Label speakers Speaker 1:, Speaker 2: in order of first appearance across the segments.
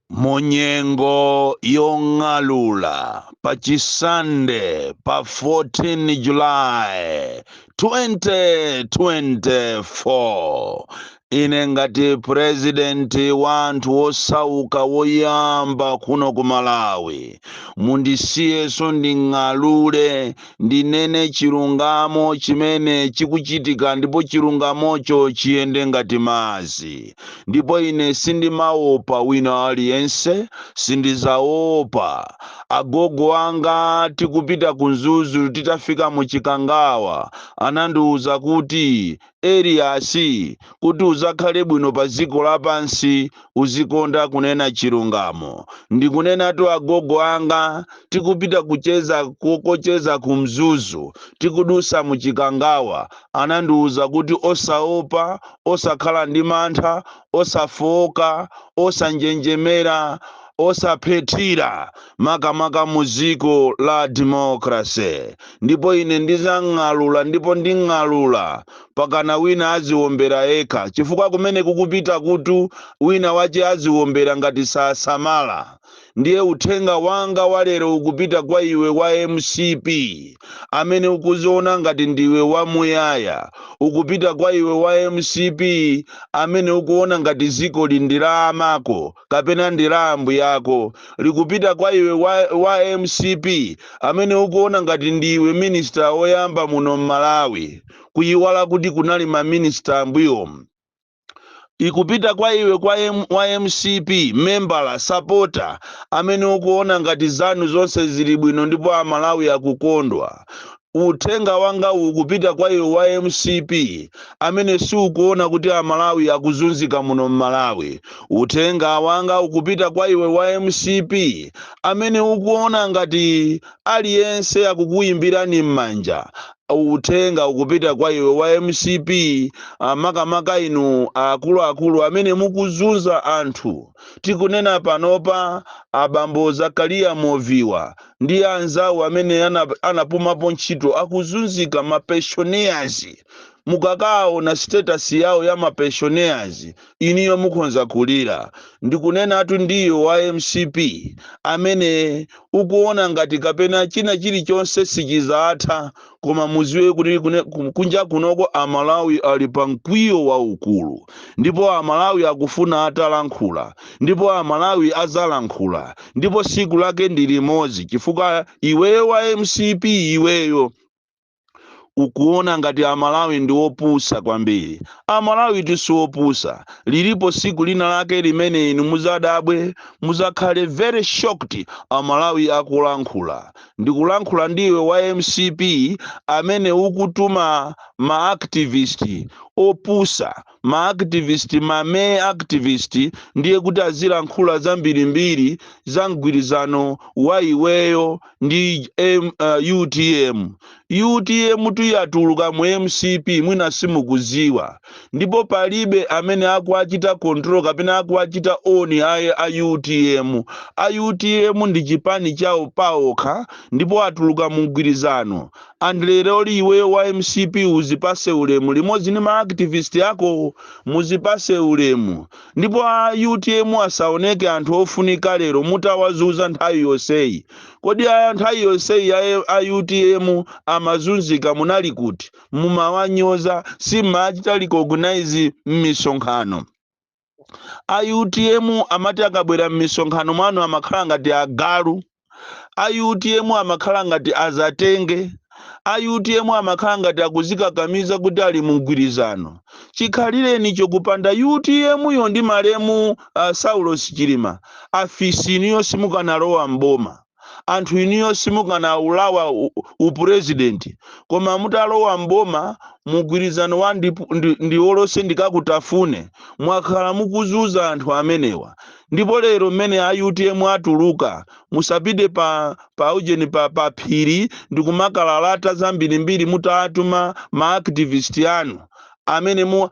Speaker 1: Monyengo yong'alula pachisande pa 14 July 2024 ine ngati presidenti wa anthu osauka woyamba kuno ku Malawi mundisiyeso nding'alule ndinene chilungamo chimene chikuchitika ndipo chilungamocho chiyende ngati madzi ndipo ine sindimaopa wina aliyense sindizaopa agogo anga tikupita kunzuzu titafika muchikangawa anandiuza kuti Eliasi kuti uzakhale bwino pa dziko lapansi uzikonda kunena chilungamo ndikunena tu agogo anga tikupita kocheza kumzuzu tikudusa muchikangawa anandiuza kuti osaopa osakhala ndi mantha osafoka osanjenjemera osaphethira makamaka muziko la demokrasi ndipo ine ndizang'alula ndipo nding'alula pakana wina aziwombera eka chifukwa kumene kukupita kuti wina wache aziwombera ngati sasamala ndiye uthenga wanga walero ukupita kwa iwe wa MCP amene ukuziona ngati ndiwe wamuyaya ukupita kwa iwe wa MCP amene ukuona ngati ziko lindira amako kapena ndirambu yako likupita kwa iwe wa MCP amene ukuona ngati ndiwe minister oyamba muno Malawi kuyiwala kuti kunali ma minister ambuyo ikupita kwa iwe wa MCP member supporter amene ukuona ngati zanu zonse zili bwino ndipo Amalawi akukondwa uthenga wanga ukupita kwa iwe wa MCP amene si ukuona kuti Amalawi akuzunzika muno Malawi uthenga wanga ukupita kwa iwe wa MCP amene ukuona ngati aliyense akukuyimbirani m'manja uthenga ukupita kwa iwe wa MCP makamaka inu akuluakulu amene mukuzunza anthu tikunena panopa abambo Zakaria Moviwa ndi anzawo amene anapumapo ntchito akuzunzika mapensioners mukakaona status yawo ya mapensioners iniyo mukhonza kulira ndikunena atu ndiyo wa MCP amene ukuona ngati kapena china chilichonse sichizatha koma muziwe kuti kunja kunoko Amalawi ali pa mkwiyo waukulu ndipo Amalawi akufuna atalankhula ndipo Amalawi azalankhula ndipo siku lake ndi limodzi chifukwa iweyo wa MCP iweyo ukuona ngati Amalawi ndi opusa kwambiri Amalawi tisuopusa lilipo siku lina lake limene inu muzadabwe muzakhale very shocked Amalawi akulankhula ndikulankhula ndiwe wa MCP amene ukutuma ma activist opusa ma activist mame activist ndiye kuti azilankhula zambirimbiri za mgwirizano wa iweyo ndi UTM tuyatuluka mu MCP mwina simukuziwa ndipo palibe amene akuachita control kapena akuachita oni a UTM ndi chipani chawo paokha ndipo atuluka mu mgwirizano andilero iweyo wa MCP uzipase ulemu limodzi ni ma activist yako muzipase ulemu ndipo UTM asaoneke anthu ofunika lero mutawazuza nthawi yonseyi kodi nthawi yonseyi a UTM amazunzika munali kuti mumawanyoza simachita recognize m'misonkhano a UTM amati akabwera m'misonkhano mwanu amakhala ngati agalu a UTM amakhala ngati azatenge a UTM amakhala ngati akuzikakamiza kuti ali mugwirizano chikhalireni chokupanda UTM yo ndi malemu Saulos Chilima afisi iniyo simukanalowa mboma anthu iniyo simukana ulawa upresident koma mutalowa mboma mugwirizano wa ndi olose ndikakutafune mwakhala mukuzuza anthu amenewa ndipo lero mmene a UTM atuluka musapite pa ujeni pa phiri ndikumakalata zambirimbiri mutatuma ma activist anu amene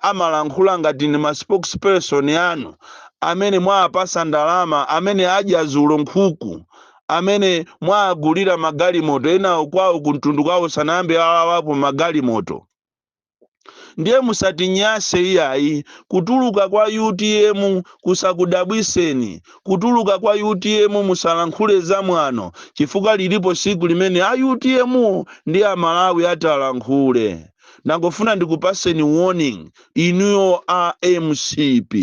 Speaker 1: amalankhula ngati ni ma spokesperson anu amene mwapasa ndalama amene adya zulo nkhuku amene mwagulira magalimoto ena kwawo kuntundu kwawo sanambe alawapo magalimoto ndiye musatinyase iyayi. Kutuluka kwa UTM kusakudabwiseni, kutuluka kwa UTM musalankhule zamwano, chifukwa lilipo siku limene a UTM ndi amalawi atalankhule. Nangofuna ndikupaseni warning inuyo a MCP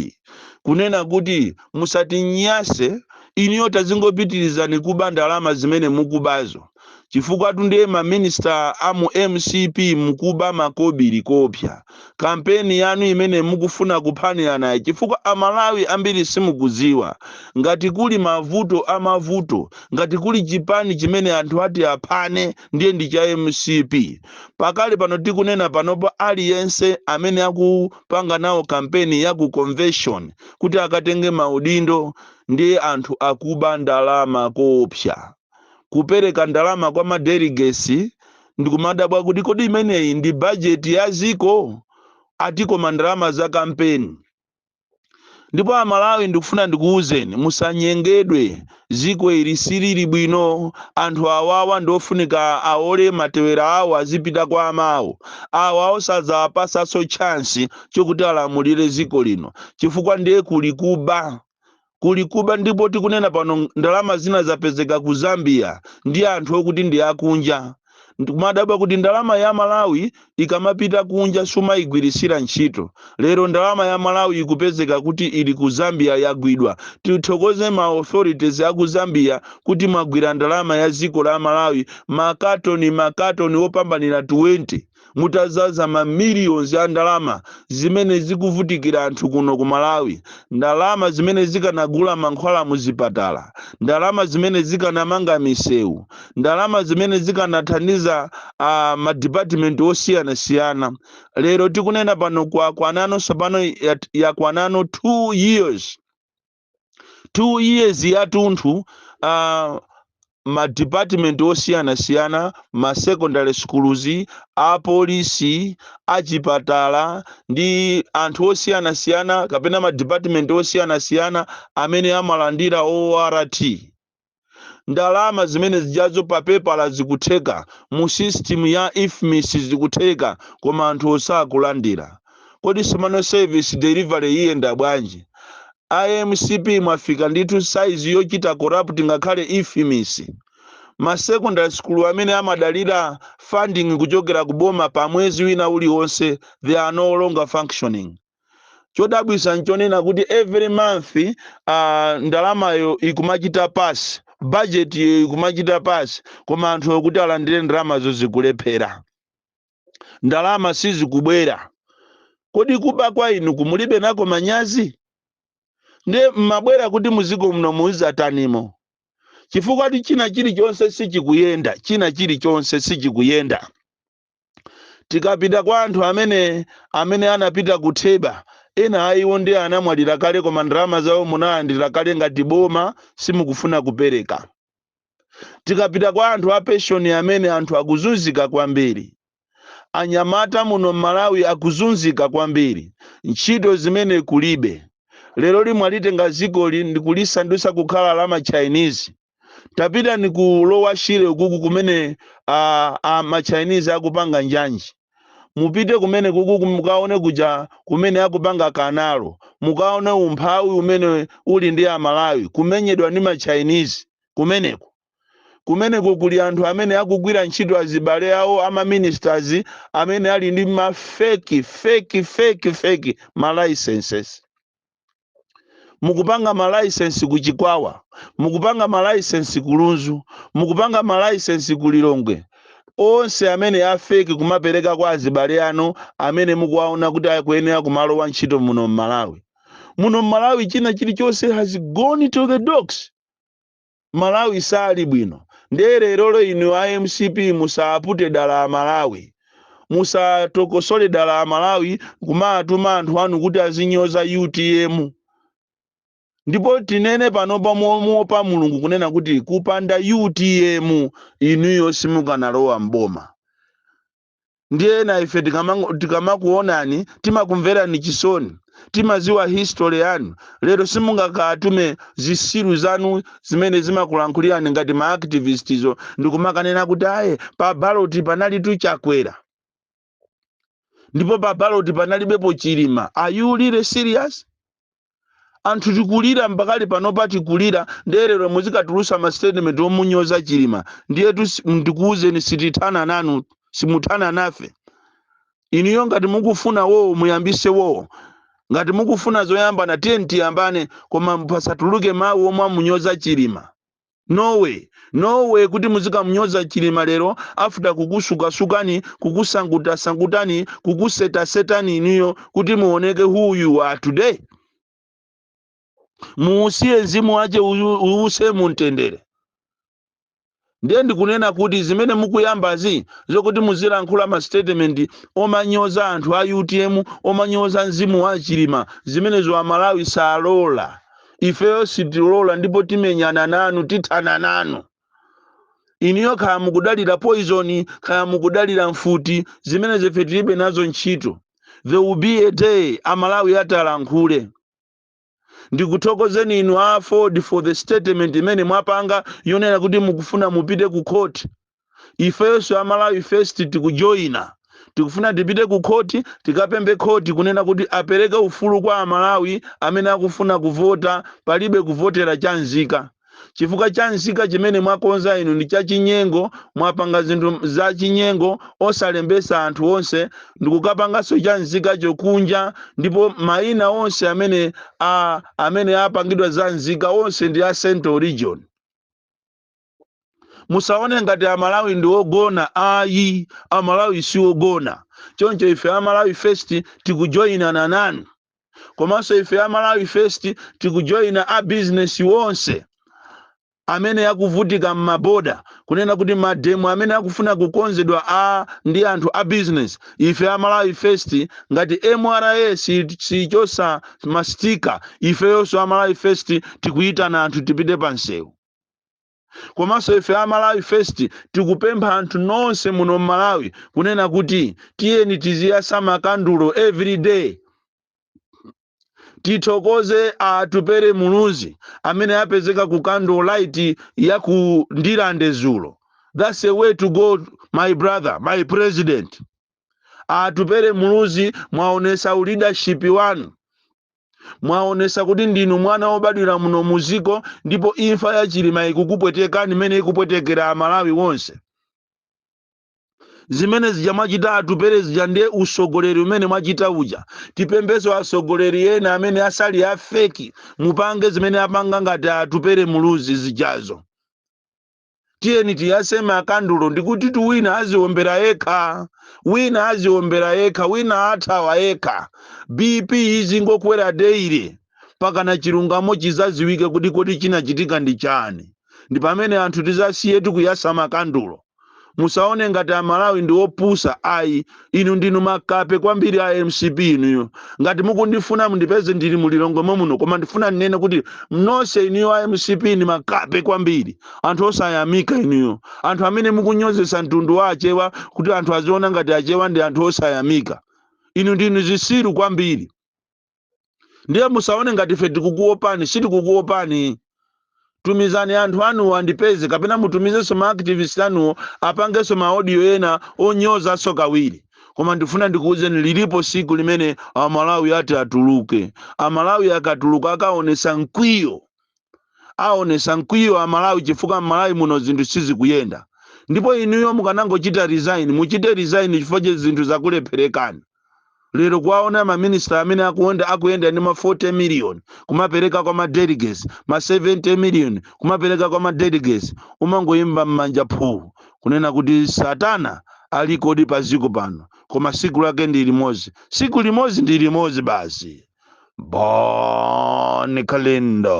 Speaker 1: kunena kuti musatinyase, inuyo tazingopitirizani kuba ndalama zimene mukubazo, chifukwa tundiye maminista amu MCP mukuba makobiri kopya. Kampeni yanu imene mukufuna kuphwanya naye, chifukwa amalawi ambiri simukuziwa ngati kuli mavuto amavuto, ngati kuli chipani chimene anthu ati aphane ndiye ndi cha MCP. Pakali pano tikunena panopo aliyense amene akupanga nawo kampeni ya ku convention kuti akatenge maudindo ndiye anthu akuba ndalama kopya. Kupereka ndalama kwa madelegesi ndikumadabwa kuti kodi imeneyi ndi budget ya ziko atiko mandalama za kampeni. Ndipo amalawi ndikufuna ndikuuzeni musanyengedwe, ziko ili silili bwino. Anthu awawa ndofunika aole matewera awo azipita kwa amawo, awa osazawapasaso chance chokuti alamulire ziko lino, chifukwa ndiye kulikuba ndipo tikunena pano ndalama zina zapezeka ku Zambia ndi anthu okuti ndi akunja. Ndikumadabwa kuti ndalama ya Malawi ikamapita kunja sumayigwirisira ntchito. Lero ndalama ya Malawi ikupezeka kuti ili ku Zambia yagwidwa. Tithokoze ma authorities ya ku Zambia kuti mwagwira ndalama ya ziko la Malawi makatoni opambanira 20. Mutazaza ma millions ya ndalama zimene zikuvutikira anthu kuno ku Malawi, ndalama zimene zikanagula mankhwala muzipatala, ndalama zimene zikanamanga misewu, ndalama zimene zikanathandiza ma department osiyana-siyana. Lero tikunena pano kwanano sapano yakwanano 2 years. 2 years yatunthu ma department osiyana-siyana, ma secondary schools, a polisi, a chipatala ndi anthu osiyana-siyana kapena ma department osiyana-siyana amene amalandira ORT. Ndalama zimene zijazo pa paper zikutheka, mu system ya IFMIS zikutheka, koma anthu osakulandira. Kodi semano service delivery iyenda bwanji? IMCP mwafika nditu size yochita corrupt ngakhale IFMIS. Ma secondary school amene amadalira funding kuchokera kuboma pa mwezi wina uliwonse, they are no longer functioning. Chodabwisa nchonena kuti every month ndalamayo ikumachita pass, budget ikumachita pass, koma anthu okuti alandire ndalama zozikulephera. Ndalama sizikubwera. Kodi kuba kwa inu kumulibe nako manyazi? Nde mabwera kuti muziko mno muizatanimo. Chifukwa ti china chilichonse sichikuyenda, china chilichonse sichikuyenda. Tikapita kwa anthu amene anapita kutheba, ena ayiwo ndi anamwalira kale koma ndalama zawo munalandira kale ngati boma simukufuna kupereka. Tikapita kwa anthu a pension amene anthu akuzunzika kwambiri. Anyamata muno Malawi akuzunzika kwambiri, ntchito zimene kulibe. Lero limwalitenga zikoli ndikulisandusa kukhala lama Chinese. Tapita ni kulowa shire ukuku kumene ma Chinese akupanga njanji. Mupite kumene kuku mukaone kuja kumene akupanga kanalo, mukaone umphawi umene uli ndi Malawi kumenyedwa ni ma Chinese. Kumeneko kuli anthu amene akugwira ntchito azibale awo ama ministers amene ali ndi ma fake ma licenses. Mukupanga ma license ku Chikwawa, mukupanga ma license ku Lunzu, mukupanga ma license ku Lilongwe. Onse amene afake kumapereka kwa azibale ano amene mukuwaona kuti akuyenera kumalowa ntchito muno Malawi. Muno Malawi china chilichonse has gone to the dogs. Malawi sali bwino. Ndere lero inu IMCP musapute dala Malawi. Musatokosole dala Malawi kumatuma anthu anu kuti azinyoza UTM. Ndipo tinene panopa muopa Mulungu kunena kuti kupanda UTM inuyo simukanalowa mboma. Ndiye na ife tikamakuonani timakumverani chisoni, timaziwa history yanu. Lero simungakatume zisiru zanu zimene zimakulankhulirani ngati ma activists ndikumakanena kuti aye pa ballot panali tu Chakwera. ndipo pa ballot panalibepo Chilima. Are you really serious? Anthu tikulira mpakali panopa tikulira nderero muzikatulusa ma statement omunyoza Chilima. Ndiyetu ndikuuzeni sitithana nanu, simuthana nafe. Iniyo ngati mukufuna wowo muyambise wowo. Ngati mukufuna zoyamba na tenti yambane koma pasatuluke mawu omwe amunyoza Chilima. No way kuti muzika munyoza Chilima lero after kukusukasukani, kukusangutasangutani, kukusetasetani iniyo kuti muoneke who you are today. Muusiye mzimu wache uuse muntendere. Ndiye ndikunena kuti zimene mukuyambazi zokuti muzilankhula ma statement omanyoza anthu a UTM, omanyoza mzimu wa Chilima, zimene zo Amalawi salola. Ifeyo sitilola ndipo timenyana nanu, tithana nanu. Iniyo kaya mukudalira poison, kaya mukudalira mfuti, zimene zefe tilibe nazo ntchito. There will be a day Amalawi atalankhule. Ndikuthokozeni inu afford for the statement imene mwapanga yonena kuti mukufuna mupite ku court. Ifeyo so Amalawi first tikujoina. Tikufuna tipite ku court, tikapembe court kunena kuti apereke ufulu kwa Amalawi amene akufuna kuvota, palibe kuvotera chanzika. Chifukwa chanzika chimene mwakonza inu ndi chachinyengo, mwapanga zinthu za chinyengo osalembesa anthu onse, ndikukapangaso chanzika chokunja, ndipo maina onse amene apangidwa za nzika onse ndi a Central Region. Musaone ngati Amalawi ndi ogona, ayi, Amalawi si ogona. Choncho ife Amalawi first tikujoina na nanu. Komanso ife Amalawi first tikujoina a business wonse amene yakuvutika mmaboda, kunena kuti mademu amene akufuna kukonzedwa ndi anthu a business. Ife Amalawi first ngati MRA si chosa mastika, ife yonso Amalawi first tikuitana anthu tipite pansewu. Komanso ife Amalawi first tikupempha anthu nonse muno Malawi kunena kuti tiyeni tiziyasa makandulo every day. Tithokoze atupere Muluzi amene apezeka ku candle light ya ku Ndilande Zulo. That's a way to go, my brother, my president. Atupere Muluzi mwaonesa leadership wanu. Mwaonesa kuti ndinu mwana obadwira muno muziko, ndipo imfa ya Chilima ikukupwetekani mene ikupwetekera Amalawi wonse. Zimene zijamachita atupere zijande usogoleri umene mwachita uja. Tipembezo asogoleri ena amene asali ya feki, mupange zimene apanga ngati atupere Muluzi zijazo. Tiyeni tiyasema akandulo ndikuti wina aziombera eka. Wina aziombera eka, wina athawa eka. BP izi ngokwera daily pakana chilungamo chizaziwike kuti kodi chinachitika ndi chani. Ndi pamene anthu tizasiye tikuyasa makandulo. Musaone ngati Amalawi ndi opusa, ayi, inu ndinu makape kwambiri a MCP inuyo. Ngati mukundifuna mundipeze ndili mulilongwe muno, koma ndifuna nene kuti mnose inuyo a MCP ni makape kwambiri. Anthu osayamika inuyo. Anthu amene mukunyozesa mtundu wa achewa kuti anthu aziona ngati achewa ndi anthu osayamika. Inu ndinu zisiru kwambiri. Ndiye musaone ngati ife tikukuopani, sitikukuopani. Tumizani anthu anu wandipeze, kapena mutumize soma activist anu apange soma audio ena onyoza so kawiri. Koma ndifuna ndikuuzeni lilipo siku limene Amalawi ati atuluke. Amalawi akatuluka akaonesa nkwiyo. Aonesa nkwiyo Amalawi chifukwa Amalawi muno zinthu sizikuyenda. Ndipo inuyo mukanangochita resign, muchite resign chifukwa zinthu zakulepherekani. Lero kwaona maminister amene akuyenda ndi ma 40 million kumapereka kwa ma delegates, ma 70 million kumapereka kwa ma delegates, umangoyimba mmanja phu kunena kuti Satana ali kodi paziko pano, koma siku lake ndi limodzi. Siku limodzi ndi limodzi basi. Bon calendar.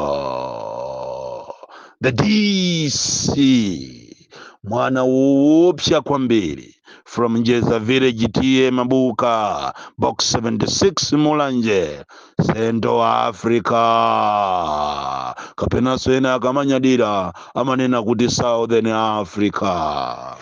Speaker 1: The DC. Mwana woopsya kwambiri. From Njeza Village TM Mabuka, Box 76 Mulanje, Central Africa. Kapena sena akamanyadira amanena kuti Southern Africa.